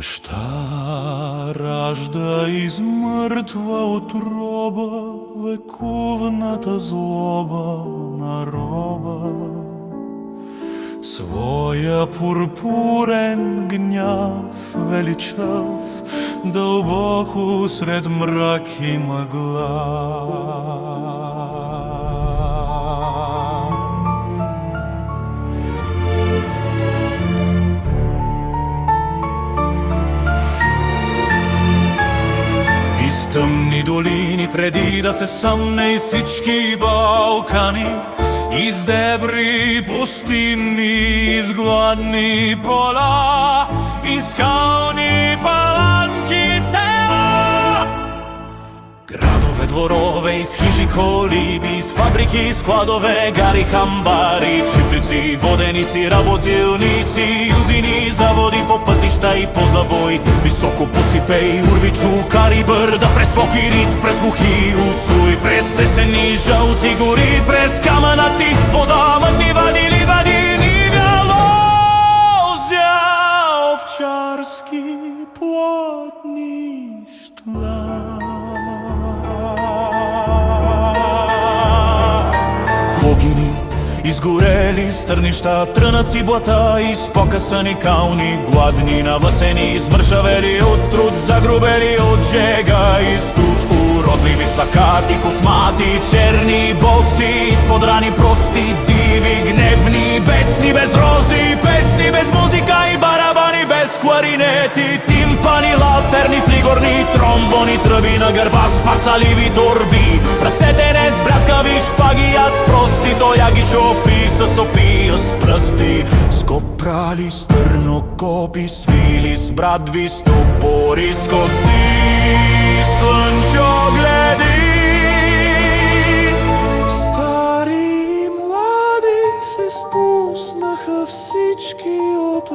Нощта ражда из мъртва утроба вековната злоба на роба. Своя пурпурен гняв величав дълбоко сред мрак и мъгла. Из тъмни долини преди да се съмне из всички Балкани, из дебри пустини, из гладни поля, из скални паланки села. Градове, дворове, из хижи, колиби, из фабрики, складове, гари, хамбари, чифлици, воденици, работилници, юзини, заводи по пътища и по завой. Високо посипей, урви чукари, бърда, през окирит, през глухи усуй, през есени жълти гори, през камънаци, вода, мъгни вади, ливади, нивя, лозя, овчарски плотнища. Плогини, изгорели стърнища, трънаци, блата, изпокъсани кални, гладни, навъсени, измършавели от труд, загрубели от жега и студ. Уродливи сакати, космати, черни, боси, изподрани, прости, диви, гневни, бесни, без рози, песни, без музика и барабани, без кларинети, тимпани, латерни, флигорни, тромбони, тръби на гърба с парцаливи торби. В ръцете не с бряскави шпаги, а с прости, той я ги шопи с опия с пръсти. С копрали, с търнокопи, свили с брадви, с топори, с коси, слънчогледи. Стари и млади се спуснаха всички от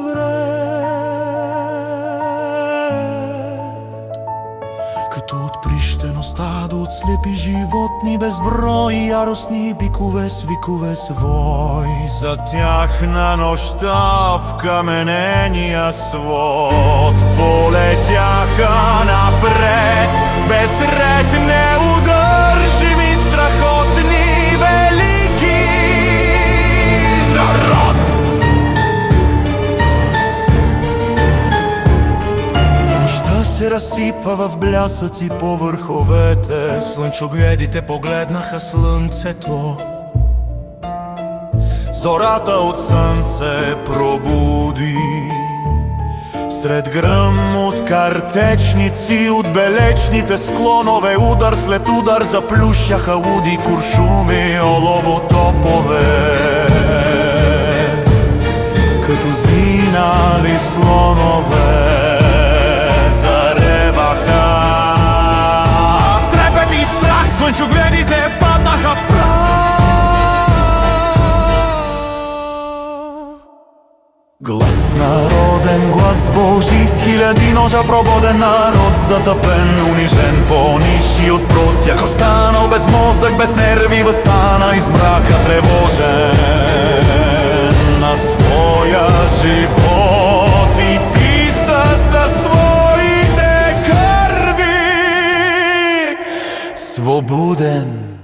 като отприщено стадо от слепи животни, безброй яростни бикове, свикове свой. За тях на нощта в каменения свод полетяха напред, без ред, неудържими, страхотни, велики народ. Се разсипа в блясъци по върховете, слънчогледите погледнаха слънцето. Зората от сън се пробуди. Сред гръм от картечници, от белечните склонове, удар след удар заплющяха луди, куршуми, олово топове. Като зинали слонове трепет и страх, слънчогледите паднаха в прах. Глас народен, глас Божий, с хиляди ножа прободен народ, затъпен, унижен, по-нисши от просяк, останал без мозък, без нерви, възстана из мрака тревожен на своя живот и писа със своите кърви. Свободен